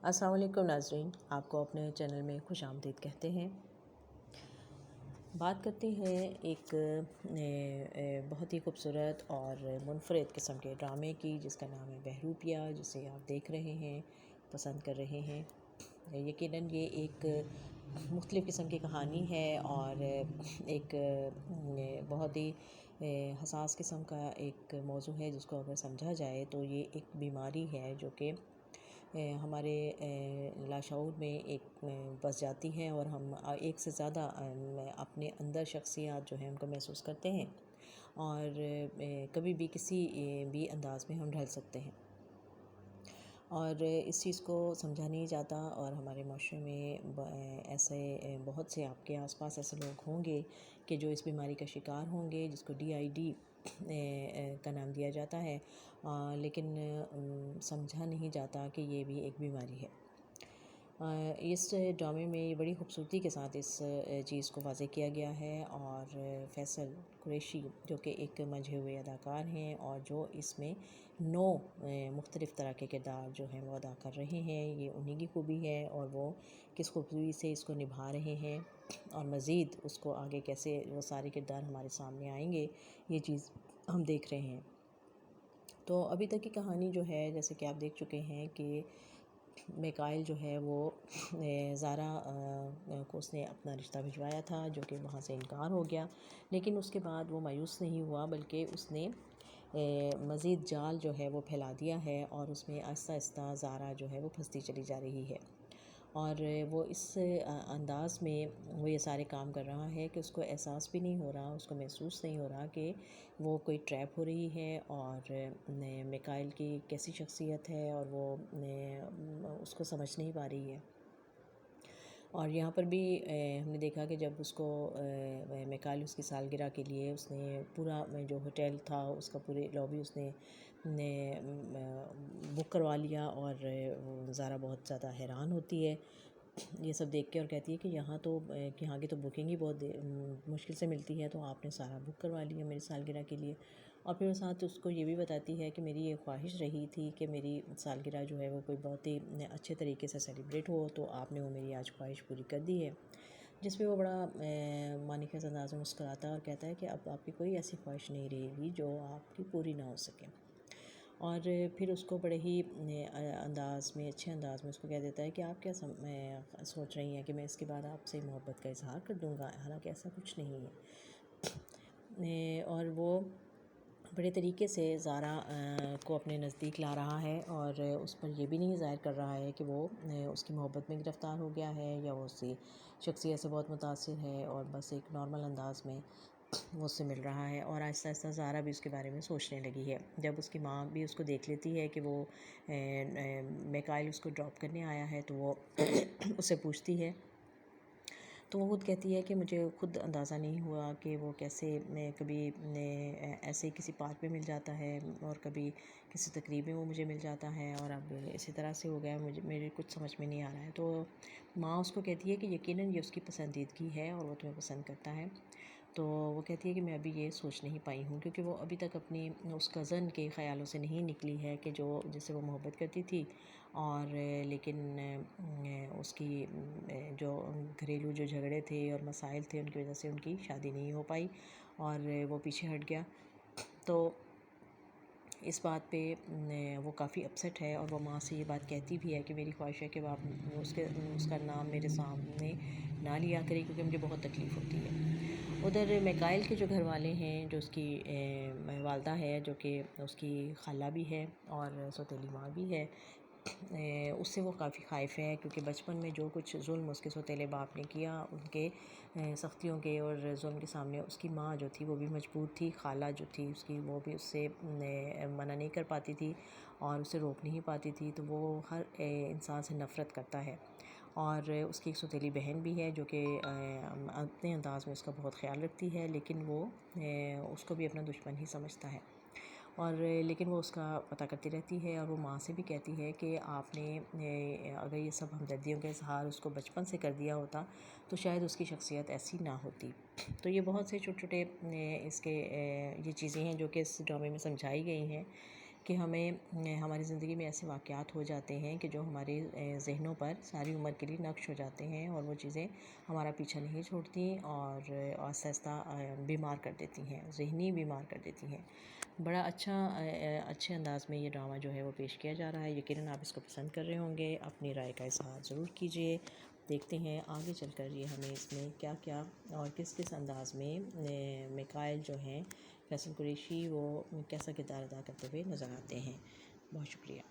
السلام علیکم ناظرین، آپ کو اپنے چینل میں خوش آمدید کہتے ہیں۔ بات کرتے ہیں ایک بہت ہی خوبصورت اور منفرد قسم کے ڈرامے کی، جس کا نام ہے بہروپیہ، جسے آپ دیکھ رہے ہیں، پسند کر رہے ہیں۔ یقیناً یہ ایک مختلف قسم کی کہانی ہے اور ایک بہت ہی حساس قسم کا ایک موضوع ہے، جس کو اگر سمجھا جائے تو یہ ایک بیماری ہے جو کہ ہمارے لاشعور میں ایک بس جاتی ہے، اور ہم ایک سے زیادہ اپنے اندر شخصیات جو ہیں ان کو محسوس کرتے ہیں، اور کبھی بھی کسی بھی انداز میں ہم ڈھل سکتے ہیں، اور اس چیز کو سمجھا نہیں جاتا۔ اور ہمارے معاشرے میں ایسے بہت سے آپ کے آس پاس ایسے لوگ ہوں گے کہ جو اس بیماری کا شکار ہوں گے، جس کو DID کا نام دیا جاتا ہے، لیکن سمجھا نہیں جاتا کہ یہ بھی ایک بیماری ہے۔ اس ڈرامے میں بڑی خوبصورتی کے ساتھ اس چیز کو واضح کیا گیا ہے، اور فیصل قریشی جو کہ ایک منجھے ہوئے اداکار ہیں، اور جو اس میں 9 مختلف طرح کے کردار جو ہیں وہ ادا کر رہے ہیں، یہ انہی کی خوبی ہے، اور وہ کس خوبصورتی سے اس کو نبھا رہے ہیں، اور مزید اس کو آگے کیسے وہ سارے کردار ہمارے سامنے آئیں گے، یہ چیز ہم دیکھ رہے ہیں۔ تو ابھی تک کی کہانی جو ہے، جیسے کہ آپ دیکھ چکے ہیں کہ میکائل جو ہے وہ زارا کو اس نے اپنا رشتہ بھجوایا تھا، جو کہ وہاں سے انکار ہو گیا، لیکن اس کے بعد وہ مایوس نہیں ہوا، بلکہ اس نے مزید جال جو ہے وہ پھیلا دیا ہے، اور اس میں آہستہ آہستہ زارا جو ہے وہ پھنستی چلی جا رہی ہے، اور وہ اس انداز میں وہ یہ سارے کام کر رہا ہے کہ اس کو احساس بھی نہیں ہو رہا، اس کو محسوس نہیں ہو رہا کہ وہ کوئی ٹریپ ہو رہی ہے، اور میکائل کی کیسی شخصیت ہے، اور وہ اس کو سمجھ نہیں پا رہی ہے۔ اور یہاں پر بھی ہم نے دیکھا کہ جب اس کو میکائل اس کی سالگرہ کے لیے اس نے پورا جو ہوٹل تھا اس کا پورے لابی اس نے بک کروا لیا، اور زارا بہت زیادہ حیران ہوتی ہے یہ سب دیکھ کے، اور کہتی ہے کہ یہاں کی تو بکنگ ہی بہت مشکل سے ملتی ہے، تو آپ نے سارا بک کروا لیا میری سالگرہ کے لیے۔ اور پھر ساتھ اس کو یہ بھی بتاتی ہے کہ میری یہ خواہش رہی تھی کہ میری سالگرہ جو ہے وہ کوئی بہت ہی اچھے طریقے سے سیلیبریٹ ہو، تو آپ نے وہ میری آج خواہش پوری کر دی ہے، جس پہ وہ بڑا معنی خیز انداز میں مسکراتا ہے، اور کہتا ہے کہ اب آپ کی کوئی ایسی خواہش نہیں رہے گی جو آپ کی پوری نہ ہو سکے۔ اور پھر اس کو بڑے ہی اچھے انداز میں اس کو کہہ دیتا ہے کہ آپ کیا سوچ رہی ہیں کہ میں اس کے بعد آپ سے محبت کا اظہار کر دوں گا، حالانکہ ایسا کچھ نہیں ہے۔ اور وہ بڑے طریقے سے زارا کو اپنے نزدیک لا رہا ہے، اور اس پر یہ بھی نہیں ظاہر کر رہا ہے کہ وہ اس کی محبت میں گرفتار ہو گیا ہے، یا وہ اسی شخصیت سے بہت متاثر ہے، اور بس ایک نارمل انداز میں وہ اس سے مل رہا ہے۔ اور آہستہ آہستہ زارا بھی اس کے بارے میں سوچنے لگی ہے، جب اس کی ماں بھی اس کو دیکھ لیتی ہے کہ وہ میکائل اس کو ڈراپ کرنے آیا ہے، تو وہ اس سے پوچھتی ہے، تو وہ خود کہتی ہے کہ مجھے خود اندازہ نہیں ہوا کہ وہ کیسے کبھی ایسے کسی پارک میں مل جاتا ہے، اور کبھی کسی تقریب میں وہ مجھے مل جاتا ہے، اور اب اسی طرح سے ہو گیا، میرے کچھ سمجھ میں نہیں آ رہا ہے۔ تو ماں اس کو کہتی ہے کہ یقیناً یہ اس کی پسندیدگی ہے، اور وہ تمہیں پسند کرتا ہے۔ تو وہ کہتی ہے کہ میں ابھی یہ سوچ نہیں پائی ہوں، کیونکہ وہ ابھی تک اپنی اس کزن کے خیالوں سے نہیں نکلی ہے کہ جس سے وہ محبت کرتی تھی، اور لیکن اس کی جو گھریلو جو جھگڑے تھے اور مسائل تھے، ان کی وجہ سے ان کی شادی نہیں ہو پائی، اور وہ پیچھے ہٹ گیا۔ تو اس بات پہ وہ کافی اپسیٹ ہے، اور وہ ماں سے یہ بات کہتی بھی ہے کہ میری خواہش ہے کہ آپ اس کا نام میرے سامنے نہ لیا کریں، کیونکہ مجھے بہت تکلیف ہوتی ہے۔ ادھر میکائل کے جو گھر والے ہیں، جو اس کی والدہ ہے، جو کہ اس کی خالہ بھی ہے اور سوتیلی ماں بھی ہے، اس سے وہ کافی خائف ہے، کیونکہ بچپن میں جو کچھ ظلم اس کے سوتیلے باپ نے کیا، ان کے سختیوں کے اور ظلم کے سامنے اس کی ماں جو تھی وہ بھی مجبور تھی، خالہ جو تھی اس کی وہ بھی اس سے منع نہیں کر پاتی تھی، اور اسے روک نہیں پاتی تھی، تو وہ ہر انسان سے نفرت کرتا ہے۔ اور اس کی ایک سوتیلی بہن بھی ہے جو کہ اپنے انداز میں اس کا بہت خیال رکھتی ہے، لیکن وہ اس کو بھی اپنا دشمن ہی سمجھتا ہے، اور لیکن وہ اس کا پتہ کرتی رہتی ہے، اور وہ ماں سے بھی کہتی ہے کہ آپ نے اگر یہ سب ہمدردیوں کا اظہار اس کو بچپن سے کر دیا ہوتا تو شاید اس کی شخصیت ایسی نہ ہوتی۔ تو یہ بہت سے چھوٹے چھوٹے اس کے یہ چیزیں ہیں جو کہ اس ڈرامے میں سمجھائی گئی ہیں، کہ ہمیں ہماری زندگی میں ایسے واقعات ہو جاتے ہیں کہ جو ہمارے ذہنوں پر ساری عمر کے لیے نقش ہو جاتے ہیں، اور وہ چیزیں ہمارا پیچھا نہیں چھوڑتی اور آہستہ آہستہ بیمار کر دیتی ہیں، ذہنی بیمار کر دیتی ہیں۔ بڑا اچھے انداز میں یہ ڈرامہ جو ہے وہ پیش کیا جا رہا ہے، یقیناً آپ اس کو پسند کر رہے ہوں گے، اپنی رائے کا اظہار ضرور کیجیے۔ دیکھتے ہیں آگے چل کر یہ ہمیں اس میں کیا کیا اور کس کس انداز میں میکائل جو ہیں، فیصل قریشی، وہ کیسا کردار ادا کرتے ہوئے نظر آتے ہیں۔ بہت شکریہ۔